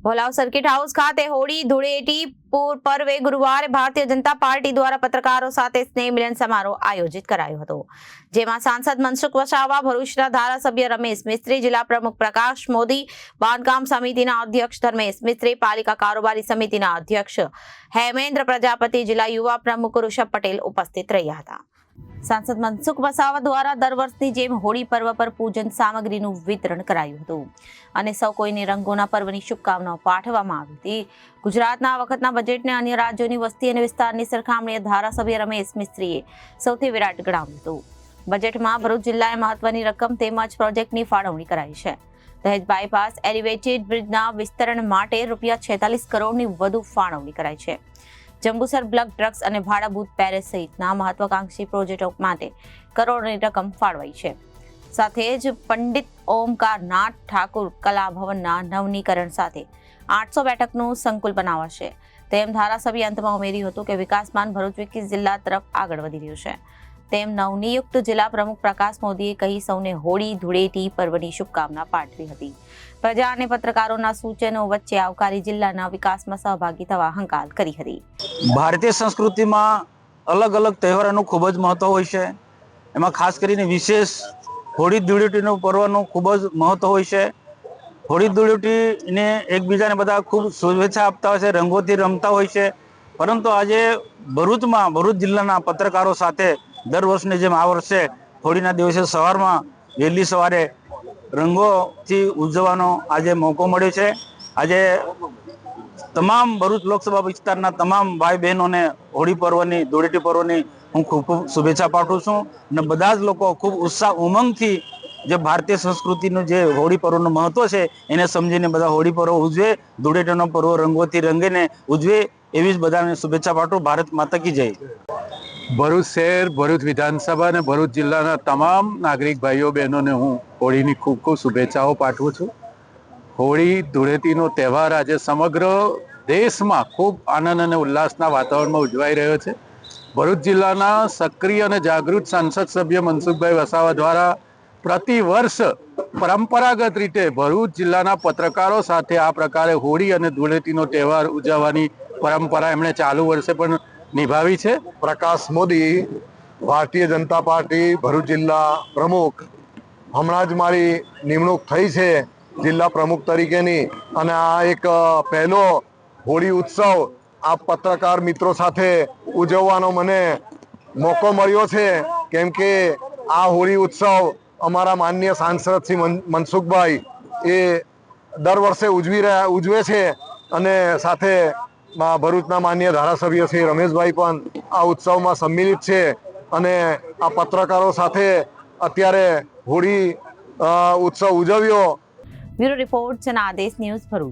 Bholav circuit house ખાતે હોળી ધૂળેટી પર્વે ગુરુવારે ભારતીય જનતા પાર્ટી દ્વારા પત્રકારો સાથે સ્નેહ મિલન સમારોહ આયોજિત કરાયો હતો, જેમાં સાંસદ મનસુખ વસાવા, ભરૂચના ધારાસભ્ય રમેશ મિસ્ત્રી, જિલ્લા પ્રમુખ પ્રકાશ મોદી, બાંધકામ સમિતિના અધ્યક્ષ ધર્મેશ મિસ્ત્રી, પાલિકા કારોબારી સમિતિના અધ્યક્ષ હેમેન્દ્ર પ્રજાપતિ, જિલ્લા યુવા પ્રમુખ ઋષભ પટેલ ઉપસ્થિત રહ્યા હતા। સાંસદ મનસુખ વસાવા દ્વારા દર વર્ષની જેમ હોળી પર્વ પર પૂજન સામગ્રીનું વિતરણ કરાયું હતું અને સૌ કોઈને રંગોના પર્વની શુભકામનાઓ પાઠવવામાં આવી હતી। ગુજરાતના આ વખતના બજેટને અન્ય રાજ્યોની વસ્તી અને વિસ્તારની સરખામણીએ ધારાસભ્ય રમેશ મિસ્ત્રીએ સૌથી વિરાટ ગણાવ્યું હતું। બજેટમાં ભરૂચ જિલ્લાએ મહત્વની રકમ તેમજ પ્રોજેક્ટની ફાળવણી કરાઈ છે। દહેજ બાયપાસ એલિવેટેડ બ્રિજના વિસ્તરણ માટે ₹46 કરોડની વધુ ફાળવણી કરાઈ છે। જંબુસર બ્લડ ડ્રગ્સ અને ભાડાભૂત પેરેસ સહિતના મહત્વાકાંક્ષી પ્રોજેક્ટો માટે કરોડોની રકમ ફાળવાઈ છે। સાથે જ પંડિત ઓમકારનાથ ઠાકુર કલા ભવનના નવનીકરણ સાથે 800 બેઠકનું સંકુલ બનાવાશે, તેમ ધારાસભ્ય અંતમાં ઉમેર્યું હતું કે વિકાસમાન ભરૂચ વિકસિત જિલ્લા તરફ આગળ વધી રહ્યું છે। તેમ નવનિયુક્ત જિલ્લા પ્રમુખ પ્રકાશ મોદીએ કહી સૌને હોળી ધૂળેટી પર્વની શુભકામના પાઠવી હતી। પ્રજા અને પત્રકારોના સૂચનો વચ્ચે આવકારી જિલ્લાના વિકાસમાં સહભાગી થવા હંકાલ કરી હતી। ભારતીય સંસ્કૃતિમાં અલગ અલગ તહેવારોનું ખૂબ જ મહત્વ હોય છે। એમાં ખાસ કરીને વિશેષ હોળી ધૂળેટીનું પર્વનું ખૂબ જ મહત્વ હોય છે। હોળી ધૂળેટીને એકબીજાને બધા ખૂબ શુભેચ્છા આપતા હોય છે, રંગોથી રમતા હોય છે। પરંતુ આજે ભરૂચ જિલ્લાના પત્રકારો સાથે દર વર્ષની જેમ આ વર્ષે હોળીના દિવસે સવારમાં વહેલી સવારે રંગોથી ઉજવવાનો આજે મોકો મળ્યો છે। આજે તમામ ભરૂચ લોકસભા વિસ્તારના તમામ ભાઈ બહેનોને હોળી પર્વની, ધૂળેટી પર્વની હું ખૂબ ખૂબ શુભેચ્છા પાઠવું છું અને બધા જ લોકો ખૂબ ઉત્સાહ ઉમંગથી જે ભારતીય સંસ્કૃતિનું જે હોળી પર્વનું મહત્વ છે એને સમજીને બધા હોળી પર્વ ઉજવે, ધૂળેટીનો પર્વ રંગોથી રંગીને ઉજવે, એવી જ બધાને શુભેચ્છા પાઠવું। ભારત માતા કી જય। ભરૂચ શહેર, ભરૂચ વિધાનસભા અને ભરૂચ જિલ્લાના તમામ નાગરિક ભાઈઓ બહેનોને હું હોળીની ખૂબ ખૂબ શુભેચ્છાઓ પાઠવું છું। હોળી ધૂળેટીનો તહેવાર આજે સમગ્ર દેશમાં ખૂબ આનંદ અને ઉલ્લાસના વાતાવરણમાં ઉજવાઈ રહ્યો છે। ભરૂચ જિલ્લાના સક્રિય અને જાગૃત સાંસદ સભ્ય મનસુખભાઈ વસાવા દ્વારા પ્રતિ વર્ષ પરંપરાગત રીતે ભરૂચ જિલ્લાના પત્રકારો સાથે આ પ્રકારે હોળી અને ધૂળેટીનો તહેવાર ઉજવવાની પરંપરા એમણે ચાલુ વર્ષે પણ નિભાવી છે। પ્રકાશ મોદી, ભારતીય જનતા પાર્ટી ભરૂચ જિલ્લા પ્રમુખ। હમણાં જ મારી નિમણૂક થઈ છે જિલ્લા પ્રમુખ તરીકેની અને આ એક પહેલો હોળી ઉત્સવ આ પત્રકાર મિત્રો સાથે ઉજવવાનો મને મોકો મળ્યો છે, કેમ કે આ હોળી ઉત્સવ અમારા માનનીય સાંસદ શ્રી મનસુખભાઈ એ દર વર્ષે ઉજવે છે અને સાથે ભરૂચના માનનીય ધારાસભ્ય શ્રી રમેશભાઈ પણ આ ઉત્સવમાં સંમિલિત છે અને આ પત્રકારો સાથે અત્યારે હોળી ઉત્સવ ઉજવ્યો। Bureau report, Janadesh news, Bharuch.